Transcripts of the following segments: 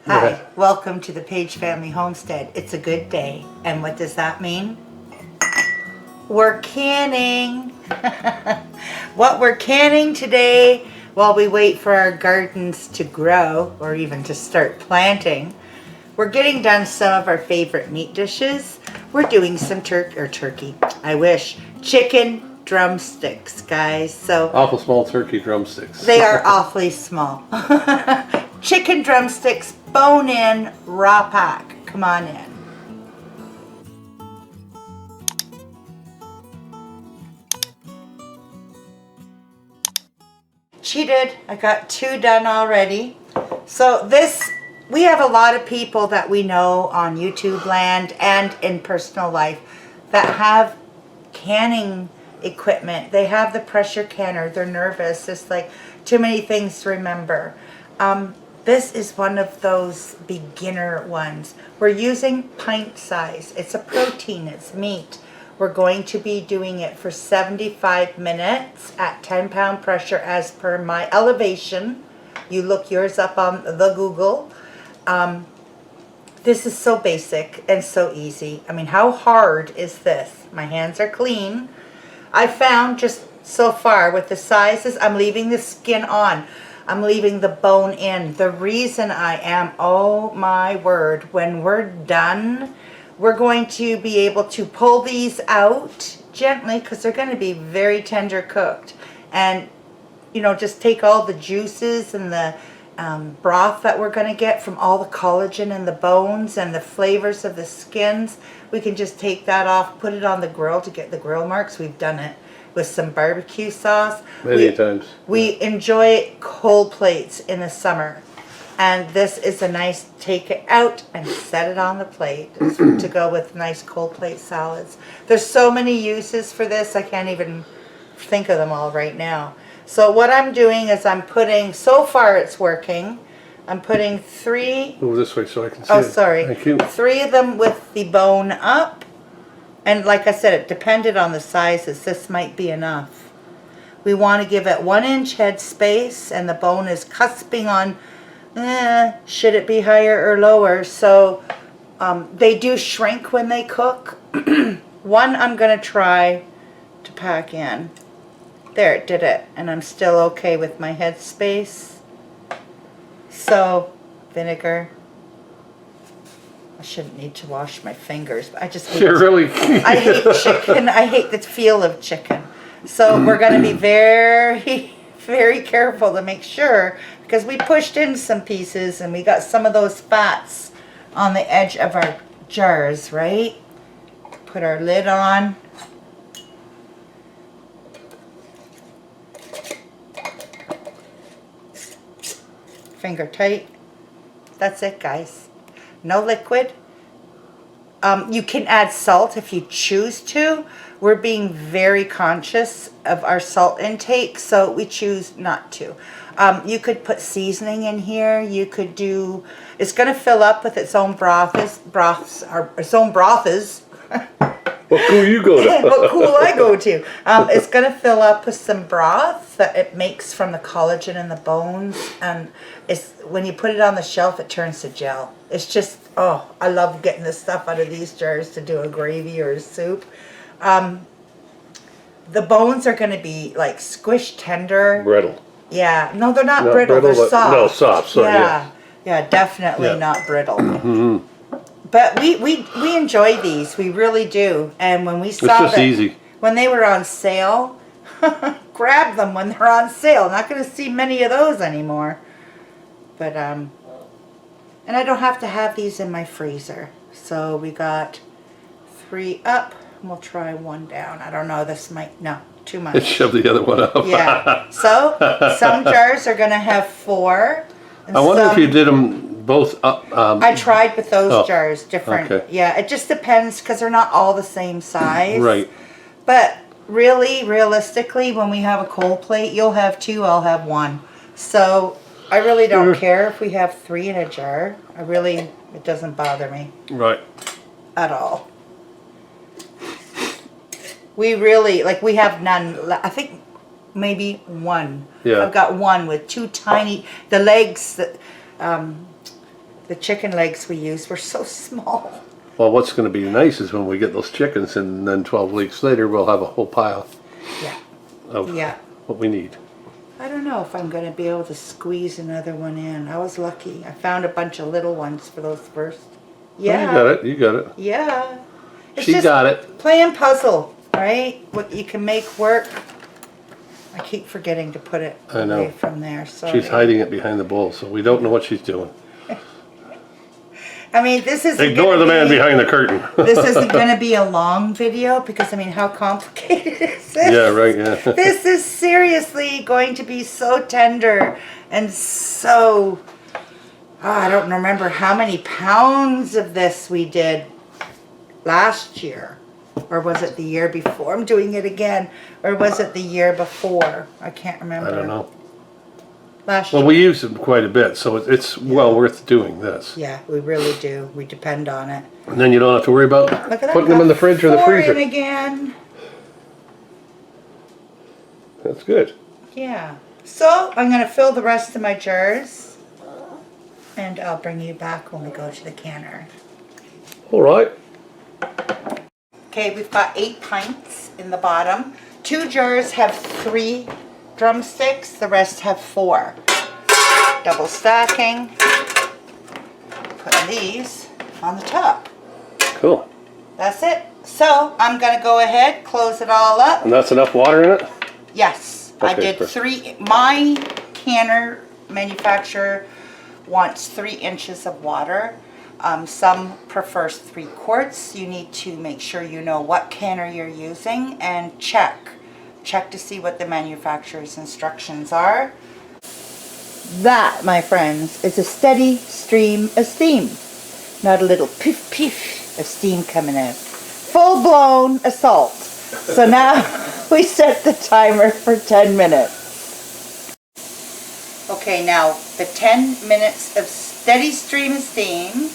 Hi, welcome to the Paige family homestead. It's a good day. And what does that mean? We're canning. What we're canning today while we wait for our gardens to grow or even to start planting. We're getting done some of our favorite meat dishes. We're doing some turkey. I wish. Chicken drumsticks, guys. So awful small turkey drumsticks. They are awfully small. Chicken drumsticks, bone in, raw pack. Come on in. Cheated. I got 2 done already. So we have a lot of people that we know on YouTube land and in personal life that have canning equipment. They have the pressure canner. They're nervous. It's like too many things to remember. This is one of those beginner ones. We're using pint size. It's a protein. It's meat. We're going to be doing it for 75 minutes at 10-pound pressure as per my elevation. You look yours up on the Google. This is so basic and so easy. I mean, how hard is this? My hands are clean. I found just so far with the sizes, I'm leaving the skin on. I'm leaving the bone in. The reason I am, oh my word, when we're done, we're going to be able to pull these out gently because they're going to be very tender cooked. And, you know, just take all the juices and the broth that we're going to get from all the collagen in the bones and the flavors of the skins. We can just take that off, put it on the grill to get the grill marks. We've done it with some barbecue sauce. Many times. We enjoy cold plates in the summer. And this is a nice take it out and set it on the plate to go with nice cold plate salads. There's so many uses for this. I can't even think of them all right now. So what I'm doing is I'm putting, so far it's working, I'm putting 3. Move this way so I can see. Oh, sorry. Thank you. 3 of them with the bone up. And like I said, it depended on the sizes. This might be enough. We want to give it 1-inch head space, and the bone is cusping on, should it be higher or lower? So they do shrink when they cook. One I'm going to try to pack in. There, it did it. And I'm still okay with my head space. So, vinegar. I shouldn't need to wash my fingers, but I just hate I hate chicken. I hate the feel of chicken. So we're going to be very, very careful to make sure, because we pushed in some pieces and we got some of those fats on the edge of our jars, right? Put our lid on. Finger tight. That's it, guys. No liquid. You can add salt if you choose to. We're being very conscious of our salt intake, so we choose not to. You could put seasoning in here. You could do, it's going to fill up with its own broths. What cool you go to? What cool I go to. It's going to fill up with some broth that it makes from the collagen in the bones. And when you put it on the shelf, it turns to gel. It's just, oh, I love getting this stuff out of these jars to do a gravy or a soup. The bones are going to be like squish tender. Brittle. Yeah. No, they're not brittle. They're soft. No, soft. Sorry, yeah, definitely not brittle. But we enjoy these. We really do. And when we saw when they were on sale, grab them when they're on sale. Not going to see many of those anymore. But and I don't have to have these in my freezer. So we got 3 up. And we'll try 1 down. I don't know. This might, no, too much. Let's shove the other one up. Yeah. So some jars are going to have 4. I wonder if you did them both up. I tried with those jars, different. Okay. Yeah, it just depends because they're not all the same size. Right. But really, realistically, when we have a cold plate, you'll have 2, I'll have 1. So I really don't care if we have 3 in a jar. It doesn't bother me. Right. At all. We really, like, we have none. I think maybe 1. Yeah. I've got 1 with 2 tiny, the legs that, The chicken legs we used were so small. Well, what's going to be nice is when we get those chickens, and then 12 weeks later, we'll have a whole pile Yeah. of Yeah. what we need. I don't know if I'm going to be able to squeeze another one in. I was lucky. I found a bunch of little ones for those first. Yeah. Oh, you got it. You got it. Yeah. It's She just got it. playing puzzle, right? What you can make work. I keep forgetting to put it I know. away from there. Sorry. She's hiding it behind the bowl, so we don't know what she's doing. I mean, this is Ignore the man behind the curtain. This isn't going to be a long video because, I mean, how complicated is this? Yeah, right, yeah. This is seriously going to be so tender and so... I don't remember how many pounds of this we did last year. Or was it the year before? I'm doing it again. Or was it the year before? I can't remember. I don't know. Last Well, year. we use them quite a bit, so it's well worth doing this. Yeah, we really do. We depend on it. And then you don't have to worry about Look at that. putting them in the fridge or the Four freezer. in again. That's good. Yeah. So I'm going to fill the rest of my jars. And I'll bring you back when we go to the canner. All right. Okay, we've got 8 pints in the bottom. 2 jars have 3 drumsticks. The rest have 4. Double stacking. Put these on the top. Cool. That's it. So I'm going to go ahead, close it all up. And that's enough water in it? Yes, I Okay, did perfect. 3. My canner manufacturer wants 3 inches of water. Some prefers 3 quarts. You need to make sure you know what canner you're using and check. Check to see what the manufacturer's instructions are. That, my friends, is a steady stream of steam. Not a little piff piff of steam coming out. Full-blown assault. So now we set the timer for 10 minutes. Okay, now the 10 minutes of steady stream of steam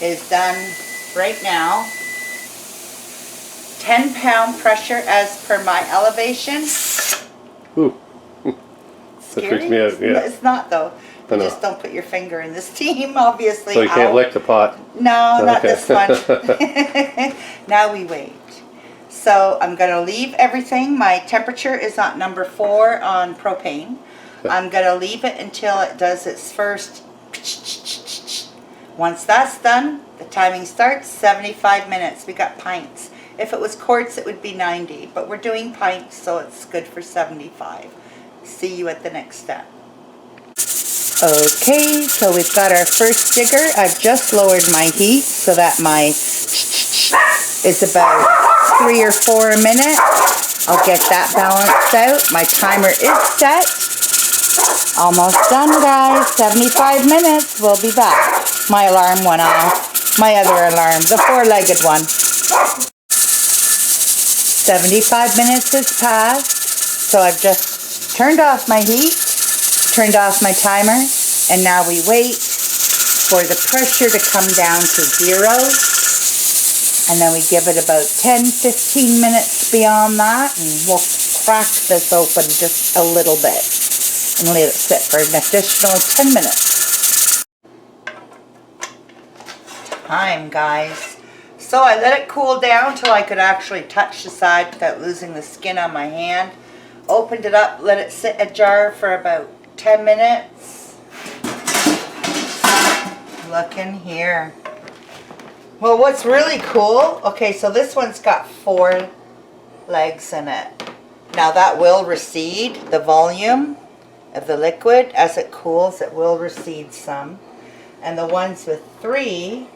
is done right now. 10-pound pressure as per my elevation. Ooh. Scary? That freaks me out, yeah. It's not though. I You know. just don't put your finger in this steam, obviously. So you can't Ow. lick the pot. No, not Okay. this one. Now we wait. So I'm going to leave everything. My temperature is at number 4 on propane. I'm going to leave it until it does its first. Once that's done, the timing starts. 75 minutes. We got pints. If it was quarts, it would be 90. But we're doing pints, so it's good for 75. See you at the next step. Okay, so we've got our first digger. I've just lowered my heat so that my is about 3 or 4 a minute. I'll get that balanced out. My timer is set. Almost done, guys. 75 minutes. We'll be back. My alarm went off. My other alarm, the 4-legged one. 75 minutes has passed. So I've just turned off my heat, turned off my timer, and now we wait for the pressure to come down to 0. And then we give it about 10-15 minutes beyond that, and we'll crack this open just a little bit and let it sit for an additional 10 minutes. Time, guys. So I let it cool down till I could actually touch the side without losing the skin on my hand. Opened it up, let it sit ajar for about 10 minutes. Look in here. Well, what's really cool, okay, so this one's got 4 legs in it. Now that will recede, the volume of the liquid. As it cools, it will recede some. And the ones with 3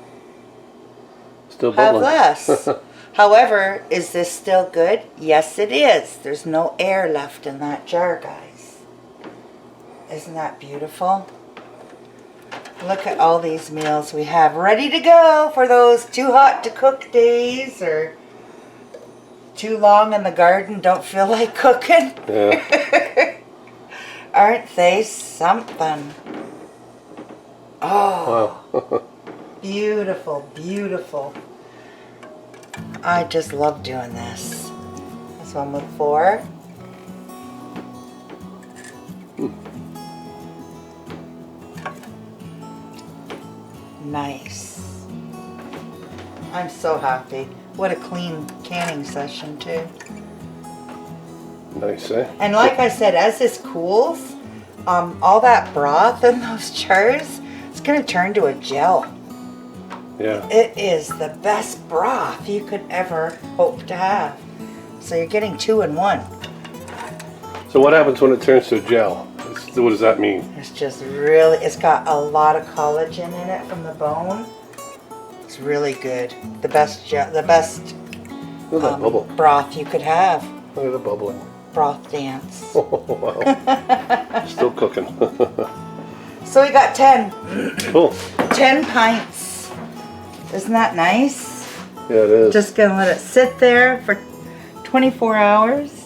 Still have bubbling. less. However, is this still good? Yes, it is. There's no air left in that jar, guys. Isn't that beautiful? Look at all these meals we have ready to go for those too hot to cook days or too long in the garden, don't feel like cooking. Yeah. Aren't they something? Oh, Wow. beautiful, beautiful. I just love doing this. This one with 4. Nice. I'm so happy. What a clean canning session too. Nice, eh? And like I said, as this cools, all that broth in those jars, it's gonna turn to a gel. Yeah. It is the best broth you could ever hope to have. So you're getting 2 in 1. So what happens when it turns to a gel? What does that mean? It's just really, it's got a lot of collagen in it from the bone. It's really good. The best Look at that bubble. broth you could have. Look at the bubbling. Broth dance. Oh, wow. Still cooking. So we got 10. Cool. 10 pints. Isn't that nice? Yeah, it is. Just gonna let it sit there for 24 hours.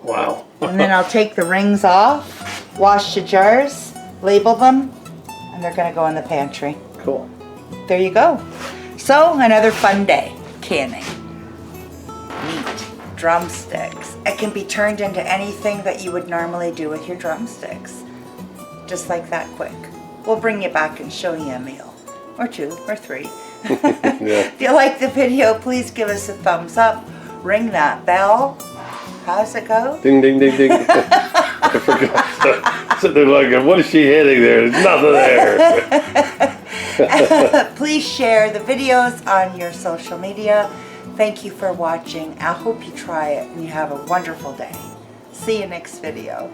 Wow. And then I'll take the rings off, wash the jars, label them, and they're gonna go in the pantry. Cool. There you go. So another fun day, canning. Neat. Drumsticks. It can be turned into anything that you would normally do with your drumsticks. Just like that quick. We'll bring you back and show you a meal. Or 2, or 3. Yeah. If you like the video, please give us a thumbs up. Ring that bell. How's it go? Ding, ding, ding, ding. I forgot. Sitting there like, what is she hitting there? There's nothing there. Please share the videos on your social media. Thank you for watching. I hope you try it and you have a wonderful day. See you next video.